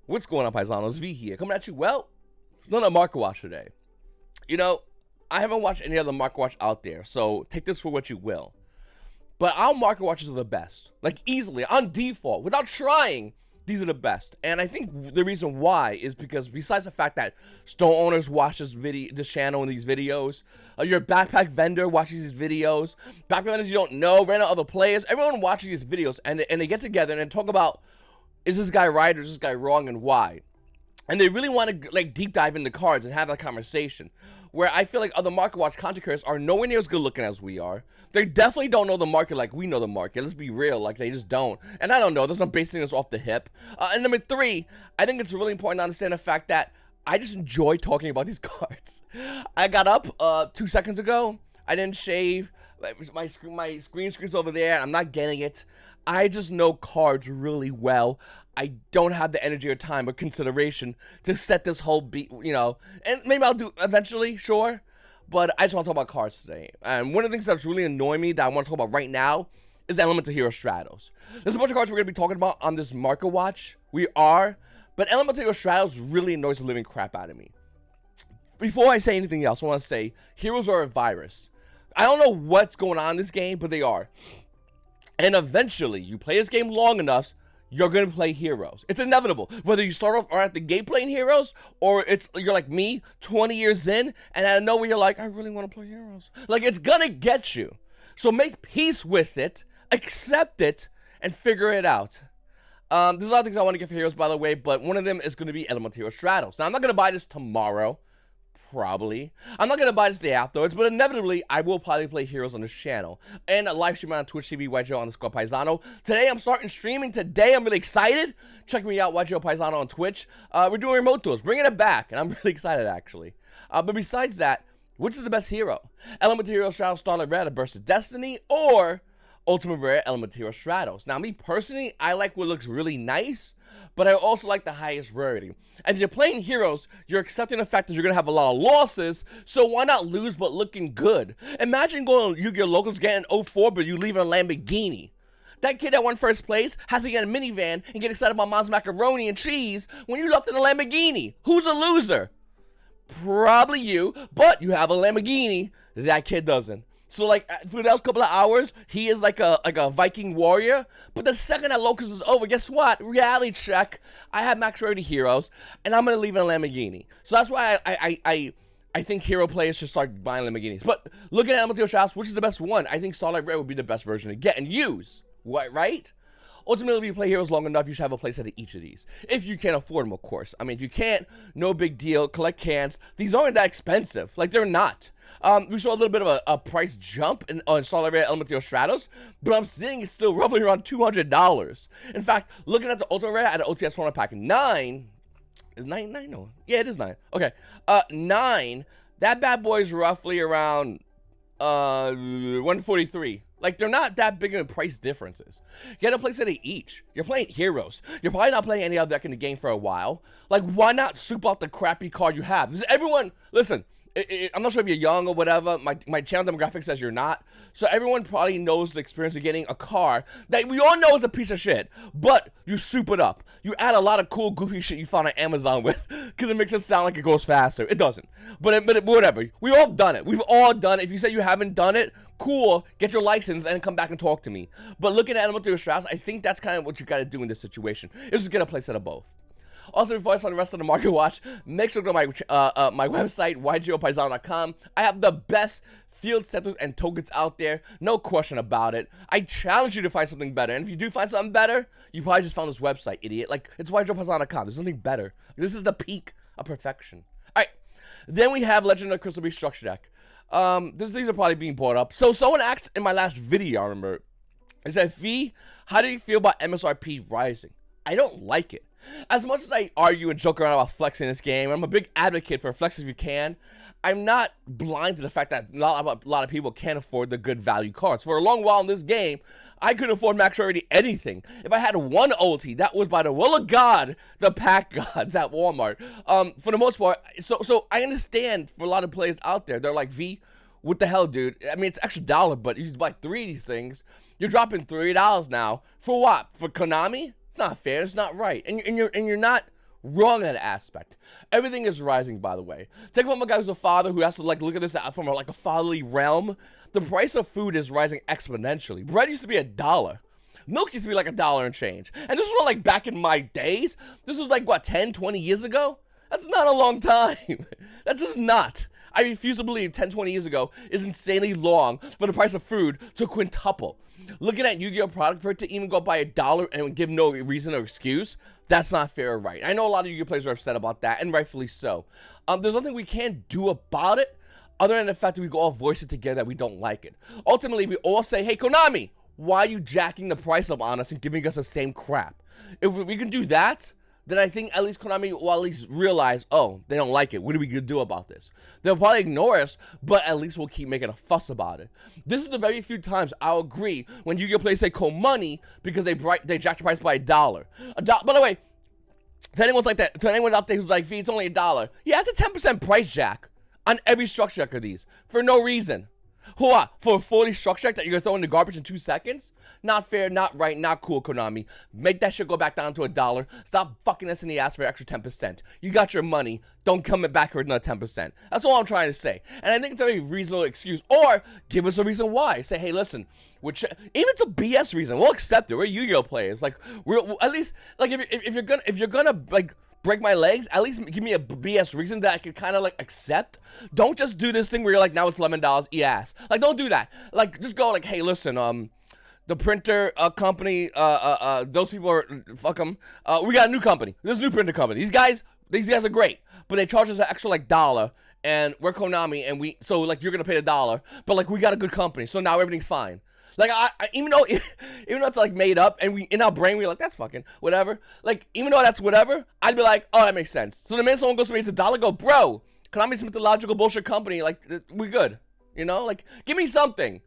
What's going on, Paisanos? V here, coming at you, well, not a market watch today. You know, I haven't watched any other market watch out there, so take this for what you will. But our market watches are the best. Like, easily, on default, without trying, these are the best. And I think the reason why is because besides the fact that store owners watch this channel and these videos, your backpack vendor watches these videos, backpack vendors you don't know, random other players, everyone watches these videos, and they get together and talk about, is this guy right or is this guy wrong and why? And they really want to like deep dive into cards and have that conversation. Where I feel like other market watch content creators are nowhere near as good looking as we are. They definitely don't know the market like we know the market. Let's be real, like they just don't. And I don't know, there's some basing this off the hip. And number 3, I think it's really important to understand the fact that I just enjoy talking about these cards. I got up 2 seconds ago. I didn't shave. My screen's over there. I'm not getting it. I just know cards really well. I don't have the energy or time or consideration to set this whole beat, you know, and maybe I'll do eventually, sure, but I just want to talk about cards today. And one of the things that's really annoying me that I want to talk about right now is Elemental Hero Stratos. There's a bunch of cards we're going to be talking about on this market watch. We are, but Elemental Hero Stratos really annoys the living crap out of me. Before I say anything else, I want to say heroes are a virus. I don't know what's going on in this game, but they are. And eventually, you play this game long enough, you're going to play heroes. It's inevitable. Whether you start off or at the gate playing heroes, or you're like me, 20 years in, and out of nowhere you're like, I really want to play heroes. Like, it's going to get you. So make peace with it, accept it, and figure it out. There's a lot of things I want to get for heroes, by the way, but one of them is going to be Elemental Hero Stratos. Now, I'm not going to buy this tomorrow. Probably. I'm not going to buy this day afterwards, but inevitably, I will probably play heroes on this channel. And a live stream on Twitch TV, YGOPaisano. Today, I'm starting streaming. Today, I'm really excited. Check me out, YGOPaisano on Twitch. We're doing remote duels, bringing it back, and I'm really excited, actually. But besides that, which is the best hero? Elemental Hero Stratos Starlight Red, A Burst of Destiny, or Ultimate Rare Elemental Hero Stratos. Now, me personally, I like what looks really nice, but I also like the highest rarity. And if you're playing heroes, you're accepting the fact that you're going to have a lot of losses, so why not lose but looking good? Imagine going to Yu-Gi-Oh! Locals getting 04, but you leave in a Lamborghini. That kid that won first place has to get a minivan and get excited about mom's macaroni and cheese when you left in a Lamborghini. Who's a loser? Probably you, but you have a Lamborghini. That kid doesn't. So, like, for those couple of hours, he is like a Viking warrior. But the second that Locust is over, guess what? Reality check. I have max rarity heroes, and I'm going to leave in a Lamborghini. So that's why I think hero players should start buying Lamborghinis. But looking at Elemental Hero Stratos, which is the best one? I think Starlight Red would be the best version to get and use. What, right? Ultimately, if you play heroes long enough, you should have a playset of each of these. If you can't afford them, of course. I mean, if you can't, no big deal. Collect cans. These aren't that expensive. Like, they're not. We saw a little bit of a price jump on Starlight Red Elemental Hero Stratos, but I'm seeing it's still roughly around $200. In fact, looking at the Ultra Rare at an OTS Format Pack 9, is 9? No. Yeah, it is 9. Okay. 9, that bad boy is roughly around 143. Like, they're not that big of price differences. Get a playset of each. You're playing heroes. You're probably not playing any other deck in the game for a while. Like, why not soup out the crappy card you have? Does everyone, listen, I'm not sure if you're young or whatever. My channel demographic says you're not. So everyone probably knows the experience of getting a car that we all know is a piece of shit. But you soup it up. You add a lot of cool, goofy shit you found on Amazon with. Because it makes it sound like it goes faster. It doesn't. But whatever. We've all done it. We've all done it. If you say you haven't done it, cool. Get your license and come back and talk to me. But looking at Elemental Hero Stratos, I think that's kind of what you got to do in this situation. Is just get a playset of both. Also, before I start the rest of the market watch, make sure to go to my website, YGOPaisano.com. I have the best field centers and tokens out there. No question about it. I challenge you to find something better. And if you do find something better, you probably just found this website, idiot. Like, it's YGOPaisano.com. There's nothing better. This is the peak of perfection. All right. Then we have Legend of Crystal Beast Structure Deck. These are probably being brought up. So someone asked in my last video, I remember, I said, V, how do you feel about MSRP rising? I don't like it. As much as I argue and joke around about flexing this game, I'm a big advocate for flex if you can. I'm not blind to the fact that a lot of people can't afford the good value cards. For a long while in this game, I couldn't afford max rarity anything. If I had one ulti, that was by the will of God, the pack gods at Walmart. For the most part, so I understand for a lot of players out there, they're like, V, what the hell, dude? I mean, it's extra dollar, but you buy 3 of these things. You're dropping $3 now. For what? For Konami? It's not fair. It's not right. And you're not Wrong in that aspect. Everything is rising, by the way. Take from a guy who's a father who has to like look at this from like a fatherly realm. The price of food is rising exponentially. Bread used to be $1. Milk used to be like $1 and change. And this was not like back in my days. This was like, what, 10, 20 years ago? That's not a long time. That's just not. I refuse to believe 10, 20 years ago is insanely long for the price of food to quintuple. Looking at Yu-Gi-Oh! Product for it to even go by $1 and give no reason or excuse, that's not fair or right. I know a lot of Yu-Gi-Oh! Players are upset about that, and rightfully so. There's nothing we can do about it other than the fact that we can all voice it together that we don't like it. Ultimately, we all say, hey, Konami, why are you jacking the price up on us and giving us the same crap? If we can do that, then I think at least Konami will at least realize, oh, they don't like it. What are we going to do about this? They'll probably ignore us, but at least we'll keep making a fuss about it. This is the very few times I'll agree when Yu-Gi-Oh! Players say cold money because they jacked the price by $1. By the way, to anyone's like that, to anyone out there who's like, V, it's only $1. Yeah, that's a 10% price jack on every structure deck of these for no reason. What? For a 40 structure deck that you're going to throw in the garbage in 2 seconds? Not fair, not right, not cool, Konami. Make that shit go back down to $1. Stop fucking us in the ass for extra 10%. You got your money. Don't come back for another 10%. That's all I'm trying to say. And I think it's a very reasonable excuse. Or give us a reason why. Say, hey, listen, which even if it's a BS reason, we'll accept it. We're Yu-Gi-Oh! Players. Like, we're at least, like, if you're gonna like break my legs, at least give me a BS reason that I can kind of like accept. Don't just do this thing where you're like, now it's $11, yes. Like, don't do that. Like, just go like, hey, listen, the printer company, those people are, fuck them. We got a new company. There's a new printer company. These guys are great, but they charge us an extra like $1, and we're Konami, and so like you're gonna pay $1, but like we got a good company, so now everything's fine. Like, I even though it's like made up, and we in our brain we're like, that's fucking whatever. Like, even though that's whatever, I'd be like, oh, that makes sense. So the minute someone goes to me, it's $1, go, bro, Konami's a mythological bullshit company. Like, we good, you know? Like, give me something.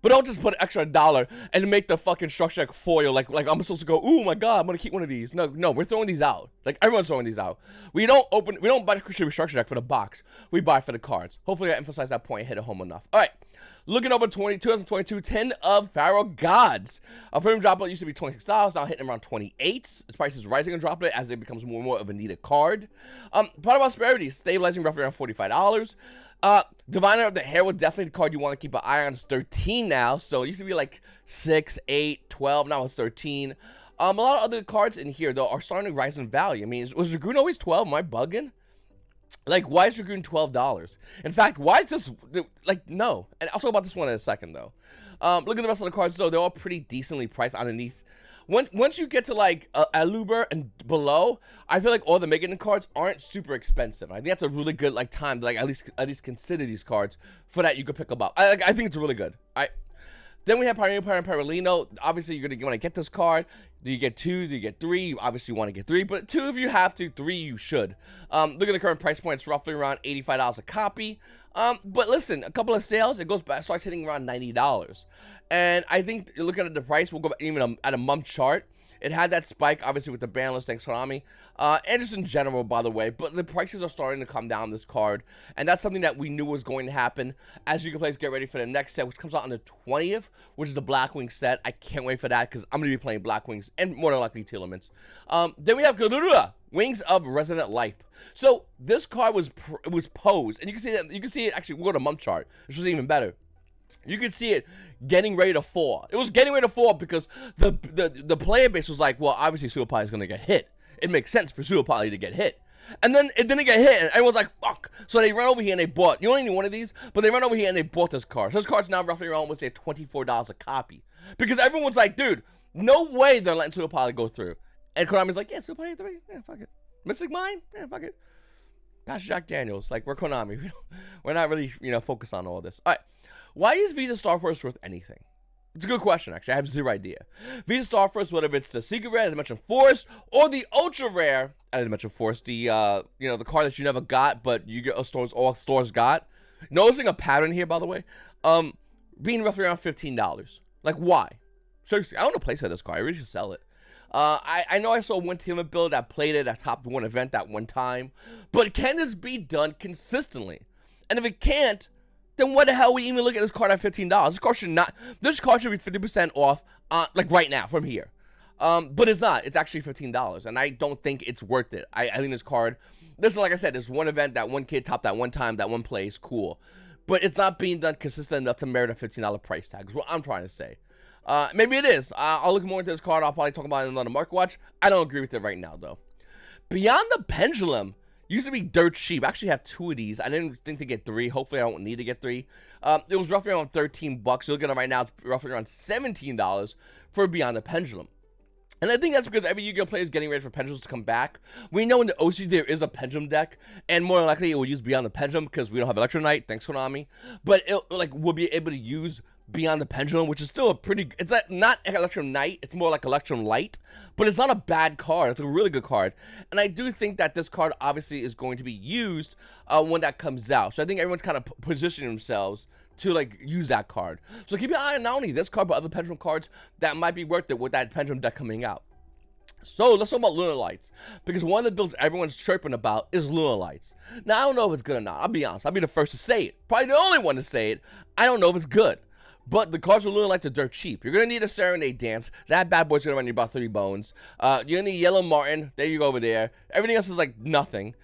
But don't just put an extra $1 and make the fucking structure deck foil. Like I'm supposed to go, oh my god, I'm gonna keep one of these. No, we're throwing these out. Like, everyone's throwing these out. We don't buy the structure deck for the box. We buy it for the cards. Hopefully I emphasize that point and hit it home enough. Alright. Looking over 2022, 10 of Pharaoh Gods. A premium droplet used to be $26, now hitting around $28. Its price is rising in droplet as it becomes more and more of a needed card. Part of Prosperity, stabilizing roughly around $45. Diviner of the Herald, definitely the card you want to keep an eye on. It's 13 now, so it used to be like 6, 8, 12, now it's 13. A lot of other cards in here, though, are starting to rise in value. I mean, was Dragoon always 12? Am I bugging? Like, why is Dragoon $12? In fact, why is this, like, no. And I'll talk about this one in a second, though. Look at the rest of the cards, though. They're all pretty decently priced underneath. Once you get to, like, Aluber and below, I feel like all the Megatin cards aren't super expensive. I think that's a really good, like, time to, like, at least consider these cards. For that, you could pick them up. I think it's really good. Then we have Pioneer and Purrely. Obviously, you're going to want to get this card. Do you get 2? Do you get 3? You obviously want to get 3, but 2 if you have to. 3 you should. Look at the current price point. It's roughly around $85 a copy. But listen, a couple of sales, it goes back, starts hitting around $90. And I think looking at the price, we'll go back, even at a month chart. It had that spike, obviously, with the ban list, thanks Konami, and just in general, by the way, but the prices are starting to come down this card, and that's something that we knew was going to happen. As you can play, get ready for the next set, which comes out on the 20th, which is the Blackwing set. I can't wait for that, because I'm going to be playing Blackwings, and more than likely Telements. Then we have Galura, Wings of Resonant Life. So, this card was posed, and you can see it, actually, we'll go to month chart, which was even better. You could see it getting ready to fall. It was getting ready to fall because the player base was like, well, obviously Super Poly is going to get hit. It makes sense for Super Poly to get hit. And then it didn't get hit, and everyone's like, fuck. So they ran over here and they bought, you only need one of these, but they ran over here and they bought this card. So this card's now roughly around, let's say, $24 a copy. Because everyone's like, dude, no way they're letting Super Poly go through. And Konami's like, yeah, Super Poly 3, yeah, fuck it. Mystic Mine, yeah, fuck it. Pastor Jack Daniels, like, we're Konami. We're not really, focused on all this. All right. Why is Visa Starfrost worth anything? It's a good question, actually. I have zero idea. Visa Starfrost, whether it's the Secret Rare, as I mentioned, Force, or the Ultra Rare, as I mentioned, Force, the, the card that you never got, but you get all stores got. Noticing a pattern here, by the way, being roughly around $15. Like, why? Seriously, I want to place this card. I really should sell it. I know I saw one team build that played it at top 1 event that one time, but can this be done consistently? And if it can't, then what the hell are we even look at this card at $15? This card should be 50% off, like right now from here. But it's not. It's actually $15, and I don't think it's worth it. I think this card, this is like I said, this one event, that one kid topped that one time, that one play is cool. But it's not being done consistent enough to merit a $15 price tag, is what I'm trying to say. Maybe it is. I'll look more into this card. I'll probably talk about it in another Market Watch. I don't agree with it right now, though. Beyond the Pendulum used to be dirt cheap. I actually have 2 of these. I didn't think to get 3. Hopefully, I don't need to get 3. It was roughly around $13. You're looking at it right now, it's roughly around $17 for Beyond the Pendulum. And I think that's because every Yu-Gi-Oh player is getting ready for Pendulums to come back. We know in the OC there is a Pendulum deck, and more likely it will use Beyond the Pendulum because we don't have Electronite. Thanks, Konami. But we'll be able to use Beyond the Pendulum, which is still a pretty, it's not Electronite, it's more like Electrolyte, but it's not a bad card. It's a really good card. And I do think that this card obviously is going to be used when that comes out. So I think everyone's kind of positioning themselves to use that card. So keep your eye on not only this card, but other Pendulum cards that might be worth it with that Pendulum deck coming out. So let's talk about Lunalights, because one of the builds everyone's chirping about is Lunalights. Now I don't know if it's good or not. I'll be honest. I'll be the first to say it. Probably the only one to say it. I don't know if it's good. But the cards with Lunalights are dirt cheap. You're going to need a Serenade Dance. That bad boy's going to run you about 3 bones. You're going to need Yellow Martin. There you go over there. Everything else is nothing.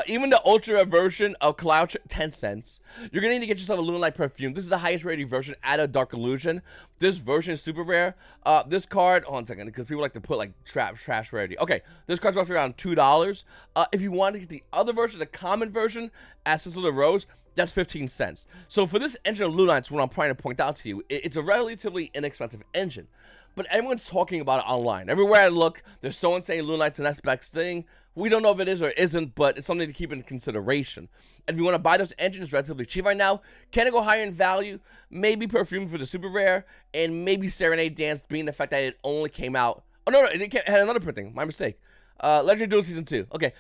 Even the ultra version of Cloud, 10 cents. You're going to need to get yourself a Lunalight Perfume. This is the highest rated version out of Dark Illusion. This version is super rare. This card, hold on a second, because people like to put trash rarity. Okay, this card's roughly around $2. If you want to get the other version, the common version, Essence of the Rose, that's 15 cents. So for this engine of Lunalights, what I'm trying to point out to you, it's a relatively inexpensive engine. But everyone's talking about it online. Everywhere I look, there's someone saying Lunalight's an SPX thing. We don't know if it is or isn't, but it's something to keep in consideration. And if you want to buy those engines relatively cheap right now, can it go higher in value? Maybe Perfume for the super rare, and maybe Serenade Dance being the fact that it only came out. Oh, no, it had another printing. My mistake. Legendary Duel Season 2. Okay,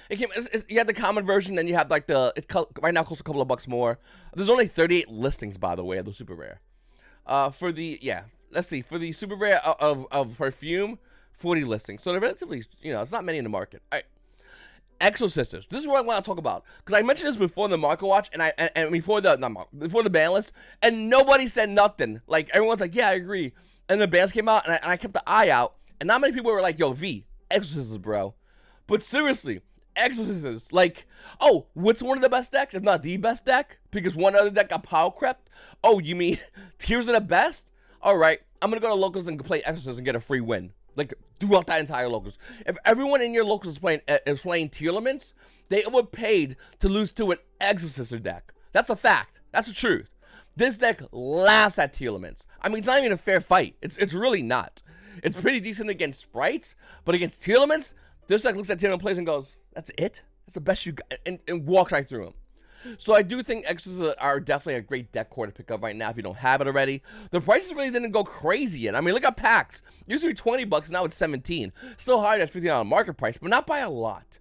you had the common version, then you have right now costs a couple of bucks more. There's only 38 listings, by the way, of the super rare. Let's see, for the super rare of Perfume, 40 listings. So they're relatively, it's not many in the market. All right. Exosisters. This is what I want to talk about, because I mentioned this before the Market Watch and before the ban list, and nobody said nothing. Everyone's like, yeah, I agree. And the bans came out, and I kept the eye out, and not many people were like, yo, V, Exosisters, bro. But seriously, Exosisters, oh, what's one of the best decks, if not the best deck? Because one other deck got power crept? Oh, you mean Tears are the best? All right, I'm gonna go to locals and play Exorcist and get a free win. Throughout that entire locals. If everyone in your locals is playing Tier Elements, they were paid to lose to an Exorcister deck. That's a fact. That's the truth. This deck laughs at Tier Elements. I mean, it's not even a fair fight. It's really not. It's pretty decent against sprites, but against Tier Elements, this deck looks at Tier Element plays and goes, "That's it? That's the best you got," and walks right through them. So I do think Exorcists are definitely a great deck core to pick up right now if you don't have it already. The prices really didn't go crazy yet. I mean, look at packs. Used to be $20, now it's $17. Still higher than $15 market price, but not by a lot.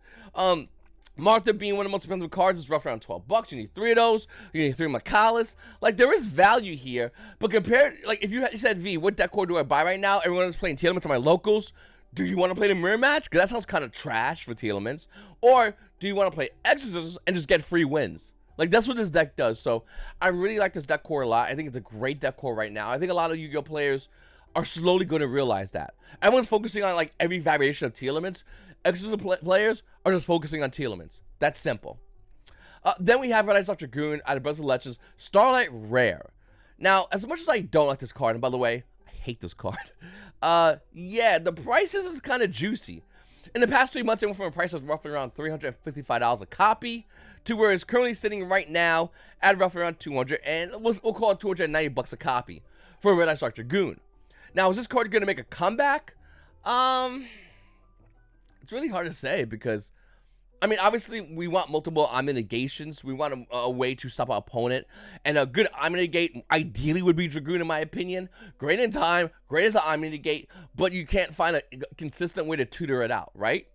Martha being one of the most expensive cards is roughly around $12. You need 3 of those. You need 3 Macalis. There is value here, but compared, if you said, V, what deck core do I buy right now? Everyone is playing Tier Elements on my locals. Do you want to play the mirror match? Because that sounds kind of trash for Tier Elements. Or do you want to play Exorcists and just get free wins? That's what this deck does. So I really like this deck core a lot. I think it's a great deck core right now. I think a lot of Yu-Gi-Oh players are slowly going to realize that. Everyone's focusing on every variation of Tier Elements. Exorcist players are just focusing on Tier Elements. That's simple. Then we have Red Eyes Dragoon out of Borrelsword Dragon, Starlight Rare. Now, as much as I don't like this card, and by the way, I hate this card. Yeah, the prices is kind of juicy. In the past 3 months, it went from a price of roughly around $355 a copy to where it's currently sitting right now at roughly around $200, and we'll call it $290 a copy for Red Eyes Dragoon. Now, is this card going to make a comeback? It's really hard to say because, I mean, obviously, we want multiple omni-negations. We want a way to stop our opponent. And a good omni-negate ideally would be Dragoon, in my opinion. Great in time, great as an omni-negate, but you can't find a consistent way to tutor it out, right?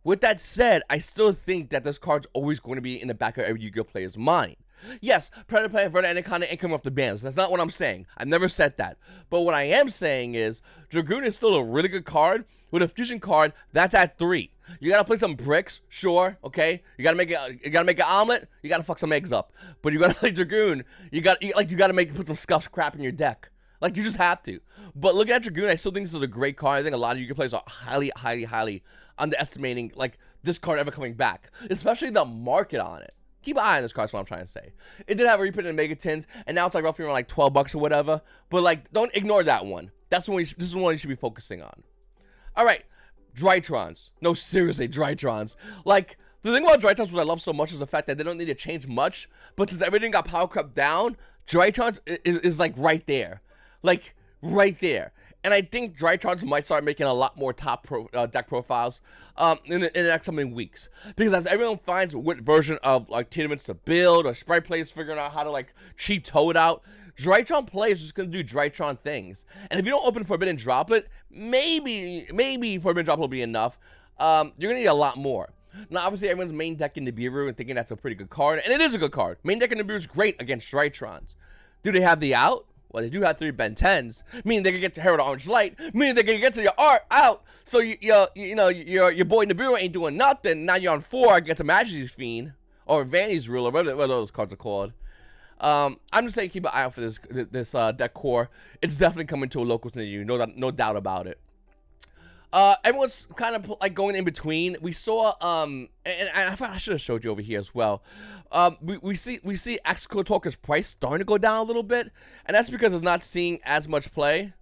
With that said, I still think that this card's always going to be in the back of every Yu-Gi-Oh player's mind. Yes, Predator Player, Verta, Anaconda, and come off the bans. That's not what I'm saying. I've never said that. But what I am saying is, Dragoon is still a really good card with a fusion card that's at 3. You gotta play some bricks, sure, okay. You gotta make an omelet. You gotta fuck some eggs up. But you gotta play Dragoon. You gotta put some scuffed crap in your deck. Like, you just have to. But looking at Dragoon, I still think this is a great card. I think a lot of you players are highly underestimating, like, this card ever coming back. Especially the market on it. Keep an eye on this card, is what I'm trying to say. It did have a reprint in Megatins, and now it's like roughly around like $12 or whatever. But, like, don't ignore that one. That's the one this is the one you should be focusing on. Alright, Drytrons. No, seriously, Drytrons. Like, the thing about Drytrons, what I love so much is the fact that they don't need to change much. But since everything got power crept down, Drytrons is like right there. Like, right there. And I think Drytrons might start making a lot more top deck profiles in the next coming weeks. Because as everyone finds what version of like tournaments to build, or Sprite players figuring out how to like cheat Toad out, Drytron players are just going to do Drytron things. And if you don't open Forbidden Droplet, maybe Forbidden Droplet will be enough. You're going to need a lot more. Now, obviously, everyone's main deck in Nibiru and thinking that's a pretty good card. And it is a good card. Main deck in Nibiru is great against Drytrons. Do they have the out? Well, they do have 3 Ben 10s, meaning they can get to Herald Orange Light, meaning they can get to your art out. So your boy Nibiru ain't doing nothing. Now you're on 4 against a Majesty's Fiend or Vanny's Ruler, whatever those cards are called. I'm just saying, keep an eye out for this deck core. It's definitely coming to a locals near you, no doubt about it. Everyone's kind of like going in between. We saw and I thought I should have showed you over here as well. We see Exosister's price starting to go down a little bit, and that's because it's not seeing as much play.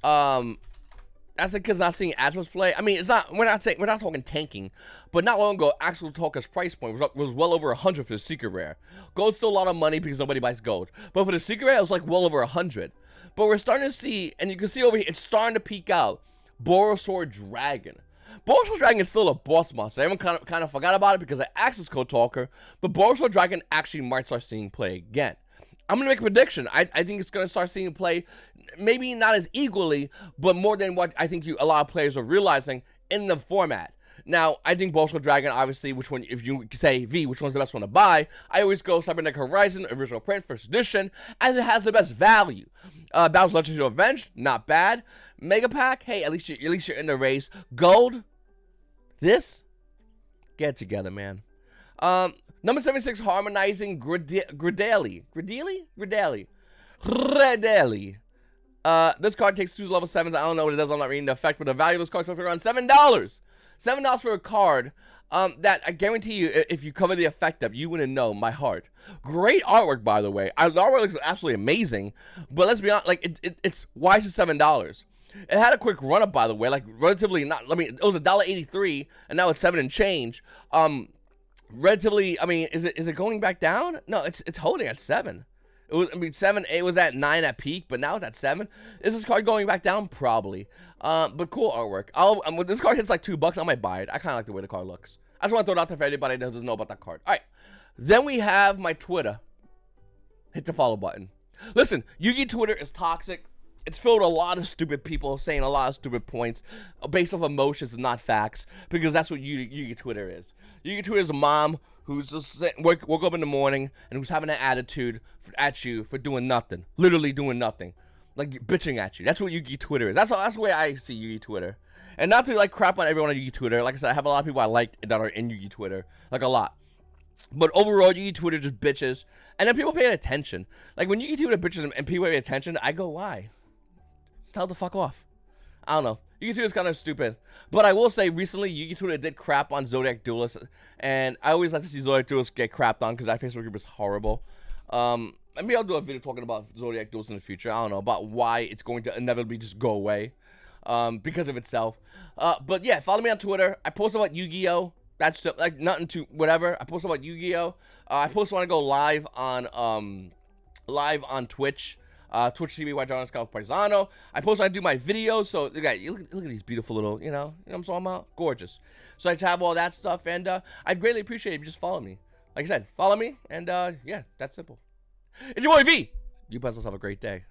That's because it's not seeing as much play. I mean, it's not. We're not talking tanking, but not long ago, Exosister's price point was well over 100 for the secret rare. Gold's still a lot of money because nobody buys gold, but for the secret rare, it was like well over 100. But we're starting to see, and you can see over here, it's starting to peak out. Borrelsword Dragon. Borrelsword Dragon is still a boss monster. Everyone kind of forgot about it because of Access Code Talker, but Borrelsword Dragon actually might start seeing play again. I'm going to make a prediction. I think it's going to start seeing play, maybe not as equally, but more than what I think a lot of players are realizing in the format. Now, I think Borrelsword Dragon, obviously, which one, if you say V, which one's the best one to buy, I always go Cybernetic Horizon, Original Print, First Edition, as it has the best value. Battle's Legendary Revenge, not bad. Mega Pack, hey, at least you're in the race. Gold, this, get it together, man. Number 76, Harmonizing Grideli. This card takes 2 level 7s. I don't know what it does. I'm not reading the effect, but the value of this card is around $7. $7 for a card that I guarantee you, if you cover the effect up, you wouldn't know. My heart. Great artwork, by the way. The artwork looks absolutely amazing. But let's be honest, like it's why is it $7? It had a quick run up, by the way, like relatively not. I mean, it was $1.83, and now it's 7 and change. Relatively, I mean, is it going back down? No, it's holding at 7. It was, I mean, 7. It was at 9 at peak, but now it's at 7. Is this card going back down? Probably. But cool artwork. When this card hits like $2, I might buy it. I kind of like the way the card looks. I just want to throw it out there for anybody that doesn't know about that card. All right. Then we have my Twitter. Hit the follow button. Listen, Yu-Gi Twitter is toxic. It's filled with a lot of stupid people saying a lot of stupid points based off emotions and not facts, because that's what Yu-Gi Twitter is. Yu-Gi Twitter is a mom who's just woke up in the morning and who's having an attitude at you for doing nothing, literally doing nothing, like bitching at you. That's what Yu-Gi Twitter is. That's the way I see Yu-Gi Twitter. And not to like crap on everyone on Yu-Gi Twitter. Like I said, I have a lot of people I like that are in Yu-Gi Twitter, like a lot. But overall, Yu-Gi Twitter just bitches, and then people paying attention. Like when Yu-Gi Twitter bitches and people pay attention, I go, why? Just tell the fuck off. I don't know. Yu-Gi Twitter is kind of stupid. But I will say, recently, Yu-Gi Twitter did crap on Zodiac Duelist. And I always like to see Zodiac Duelist get crapped on because that Facebook group is horrible. Maybe I'll do a video talking about Zodiac Duelist in the future. I don't know. About why it's going to inevitably just go away. Because of itself. But yeah, follow me on Twitter. I post about Yu-Gi-Oh! That's like nothing to whatever. I post about Yu-Gi-Oh! I post when I go live on Twitch. Twitch TV, YGOPaisano. I post when I do my videos, so look at these beautiful little, you know what I'm talking about? Gorgeous. So I have all that stuff, and I'd greatly appreciate it if you just follow me. Like I said, follow me, and yeah, that's simple. It's your boy V. You guys have a great day.